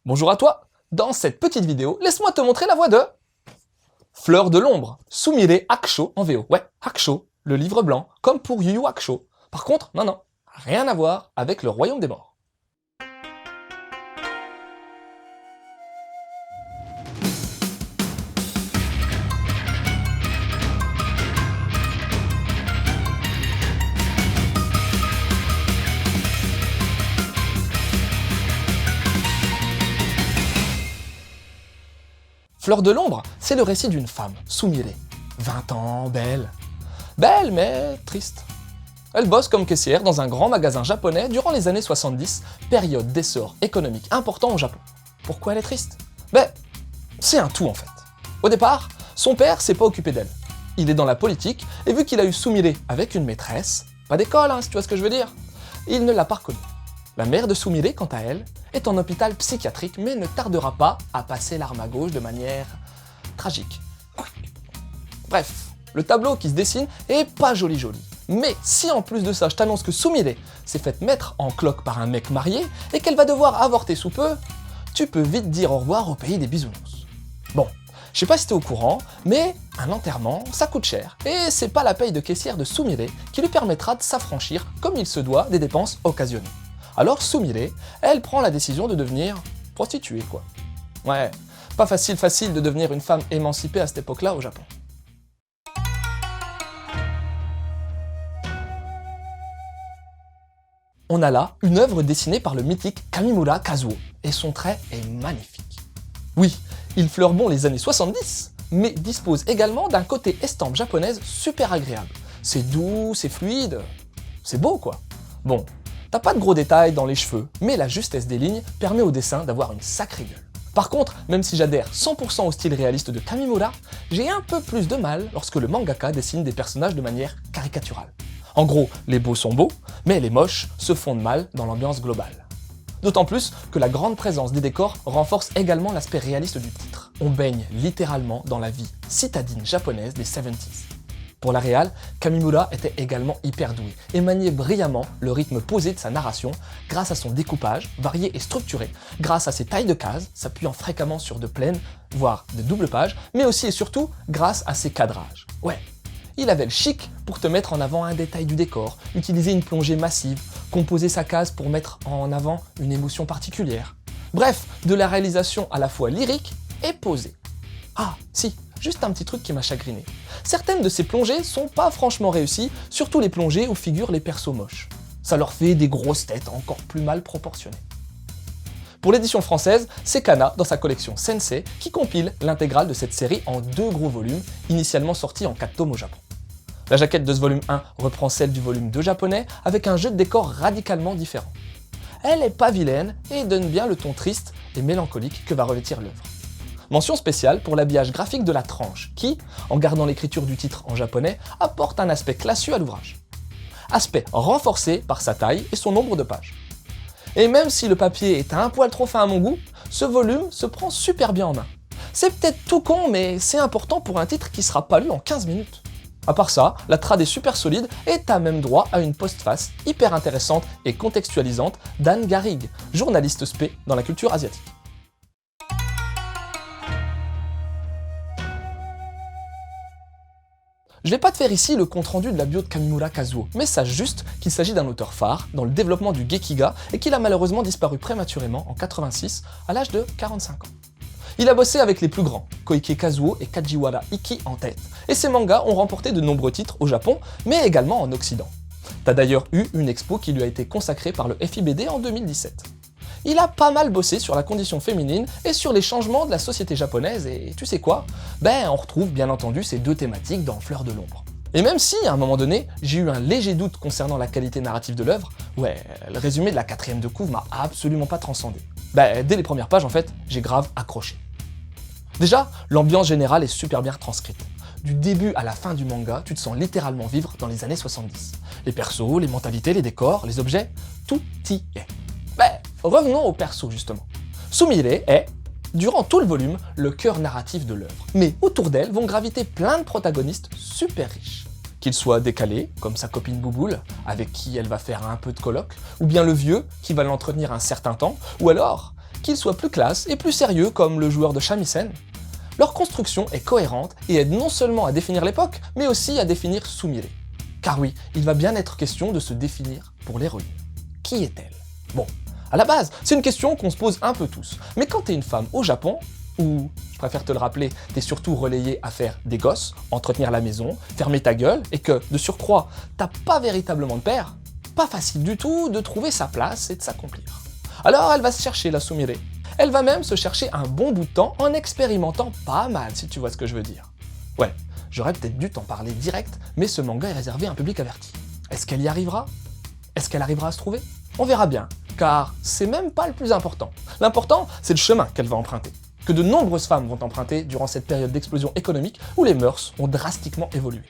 Bonjour à toi. Dans cette petite vidéo, laisse-moi te montrer la voix de Fleur de l'ombre, Sumire Hakusho en VO. Ouais, Hakusho, le livre blanc, comme pour Yu Yu Hakusho. Par contre, non, rien à voir avec le royaume des morts. Fleur de l'ombre, c'est le récit d'une femme, Sumire. 20 ans, belle. Belle, mais triste. Elle bosse comme caissière dans un grand magasin japonais durant les années 70, période d'essor économique important au Japon. Pourquoi elle est triste? C'est un tout en fait. Au départ, son père s'est pas occupé d'elle. Il est dans la politique, et vu qu'il a eu Sumire avec une maîtresse, pas d'école si tu vois ce que je veux dire, il ne l'a pas reconnue. La mère de Sumire, quant à elle, est en hôpital psychiatrique mais ne tardera pas à passer l'arme à gauche de manière tragique. Bref, le tableau qui se dessine est pas joli. Mais si en plus de ça je t'annonce que Sumire s'est faite mettre en cloque par un mec marié et qu'elle va devoir avorter sous peu, tu peux vite dire au revoir au pays des bisounours. Bon, je sais pas si t'es au courant, mais un enterrement, ça coûte cher, et c'est pas la paye de caissière de Sumire qui lui permettra de s'affranchir comme il se doit des dépenses occasionnées. Alors Sumire, elle prend la décision de devenir prostituée quoi. Ouais, pas facile de devenir une femme émancipée à cette époque-là au Japon. On a là une œuvre dessinée par le mythique Kamimura Kazuo, et son trait est magnifique. Oui, il fleure bon les années 70, mais dispose également d'un côté estampe japonaise super agréable. C'est doux, c'est fluide, c'est beau quoi. Bon, t'as pas de gros détails dans les cheveux, mais la justesse des lignes permet au dessin d'avoir une sacrée gueule. Par contre, même si j'adhère 100% au style réaliste de Kamimura, j'ai un peu plus de mal lorsque le mangaka dessine des personnages de manière caricaturale. En gros, les beaux sont beaux, mais les moches se fondent mal dans l'ambiance globale. D'autant plus que la grande présence des décors renforce également l'aspect réaliste du titre. On baigne littéralement dans la vie citadine japonaise des 70s. Pour la réal, Kamimura était également hyper doué et maniait brillamment le rythme posé de sa narration grâce à son découpage varié et structuré, grâce à ses tailles de cases, s'appuyant fréquemment sur de pleines, voire de doubles pages, mais aussi et surtout grâce à ses cadrages. Ouais, il avait le chic pour te mettre en avant un détail du décor, utiliser une plongée massive, composer sa case pour mettre en avant une émotion particulière. Bref, de la réalisation à la fois lyrique et posée. Ah, si, juste un petit truc qui m'a chagriné. Certaines de ces plongées sont pas franchement réussies, surtout les plongées où figurent les persos moches. Ça leur fait des grosses têtes encore plus mal proportionnées. Pour l'édition française, c'est Kana, dans sa collection Sensei, qui compile l'intégrale de cette série en 2 gros volumes, initialement sortis en 4 tomes au Japon. La jaquette de ce volume 1 reprend celle du volume 2 japonais, avec un jeu de décor radicalement différent. Elle est pas vilaine et donne bien le ton triste et mélancolique que va revêtir l'œuvre. Mention spéciale pour l'habillage graphique de la tranche, qui, en gardant l'écriture du titre en japonais, apporte un aspect classieux à l'ouvrage. Aspect renforcé par sa taille et son nombre de pages. Et même si le papier est un poil trop fin à mon goût, ce volume se prend super bien en main. C'est peut-être tout con, mais c'est important pour un titre qui sera pas lu en 15 minutes. À part ça, la trad est super solide et t'as même droit à une postface hyper intéressante et contextualisante d'Anne Garrigue, journaliste spé dans la culture asiatique. Je vais pas te faire ici le compte-rendu de la bio de Kamimura Kazuo, mais sache juste qu'il s'agit d'un auteur phare dans le développement du Gekiga et qu'il a malheureusement disparu prématurément en 86 à l'âge de 45 ans. Il a bossé avec les plus grands, Koike Kazuo et Kajiwara Ikki en tête, et ses mangas ont remporté de nombreux titres au Japon, mais également en Occident. T'as d'ailleurs eu une expo qui lui a été consacrée par le FIBD en 2017. Il a pas mal bossé sur la condition féminine et sur les changements de la société japonaise, et tu sais quoi? On retrouve bien entendu ces 2 thématiques dans Fleur de l'ombre. Et même si, à un moment donné, j'ai eu un léger doute concernant la qualité narrative de l'œuvre, le résumé de la 4ème de couve m'a absolument pas transcendé. Dès les premières pages, en fait, j'ai grave accroché. Déjà, l'ambiance générale est super bien retranscrite. Du début à la fin du manga, tu te sens littéralement vivre dans les années 70. Les persos, les mentalités, les décors, les objets, tout y est. Revenons aux persos justement. Sumire est, durant tout le volume, le cœur narratif de l'œuvre. Mais autour d'elle vont graviter plein de protagonistes super riches. Qu'ils soient décalés, comme sa copine Bouboule, avec qui elle va faire un peu de colloque, ou bien le vieux, qui va l'entretenir un certain temps, ou alors qu'ils soient plus classe et plus sérieux comme le joueur de shamisen, leur construction est cohérente et aide non seulement à définir l'époque, mais aussi à définir Sumire. Car oui, il va bien être question de se définir pour l'héroïne. Qui est-elle? Bon, à la base, c'est une question qu'on se pose un peu tous, mais quand t'es une femme au Japon, où, je préfère te le rappeler, t'es surtout relayé à faire des gosses, entretenir la maison, fermer ta gueule, et que, de surcroît, t'as pas véritablement de père, pas facile du tout de trouver sa place et de s'accomplir. Alors elle va se chercher la Sumire. Elle va même se chercher un bon bout de temps en expérimentant pas mal, si tu vois ce que je veux dire. Ouais, j'aurais peut-être dû t'en parler direct, mais ce manga est réservé à un public averti. Est-ce qu'elle y arrivera? Est-ce qu'elle arrivera à se trouver? On verra bien, car c'est même pas le plus important. L'important, c'est le chemin qu'elle va emprunter, que de nombreuses femmes vont emprunter durant cette période d'explosion économique où les mœurs ont drastiquement évolué.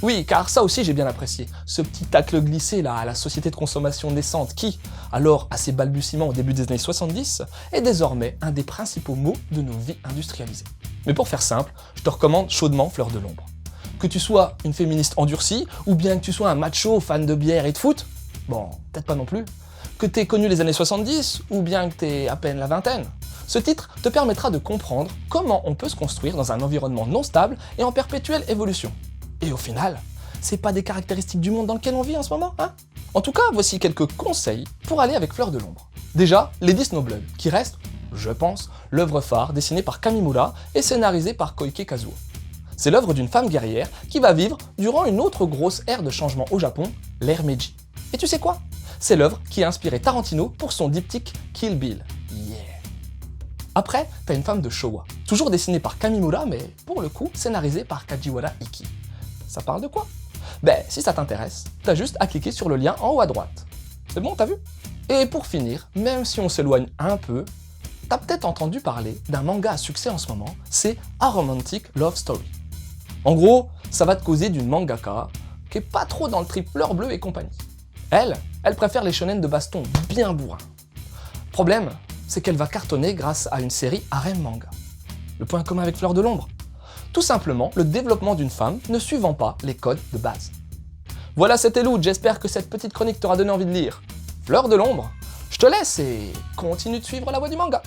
Oui, car ça aussi j'ai bien apprécié, ce petit tacle glissé là à la société de consommation naissante qui, alors à ses balbutiements au début des années 70, est désormais un des principaux maux de nos vies industrialisées. Mais pour faire simple, je te recommande chaudement Fleur de l'ombre. Que tu sois une féministe endurcie, ou bien que tu sois un macho fan de bière et de foot, bon, peut-être pas non plus, que t'aies connu les années 70, ou bien que t'aies à peine la vingtaine, ce titre te permettra de comprendre comment on peut se construire dans un environnement non stable et en perpétuelle évolution. Et au final, c'est pas des caractéristiques du monde dans lequel on vit en ce moment, hein? En tout cas, voici quelques conseils pour aller avec Fleur de l'ombre. Déjà, Lady Snowblood, qui reste, je pense, l'œuvre phare dessinée par Kamimura et scénarisée par Koike Kazuo. C'est l'œuvre d'une femme guerrière qui va vivre durant une autre grosse ère de changement au Japon, l'ère Meiji. Et tu sais quoi? C'est l'œuvre qui a inspiré Tarantino pour son diptyque Kill Bill. Yeah! Après, t'as une femme de Showa, toujours dessinée par Kamimura, mais pour le coup, scénarisée par Kajiwara Ikki. Ça parle de quoi? Ben, si ça t'intéresse, t'as juste à cliquer sur le lien en haut à droite. C'est bon, t'as vu? Et pour finir, même si on s'éloigne un peu, t'as peut-être entendu parler d'un manga à succès en ce moment, c'est A Romantic Love Story. En gros, ça va te causer d'une mangaka qui est pas trop dans le trip fleur bleue et compagnie. Elle préfère les shonen de baston bien bourrins. Problème, c'est qu'elle va cartonner grâce à une série harem manga. Le point commun avec Fleur de l'ombre? Tout simplement le développement d'une femme ne suivant pas les codes de base. Voilà, c'était Loot, j'espère que cette petite chronique t'aura donné envie de lire Fleur de l'ombre. Je te laisse et continue de suivre la voie du manga.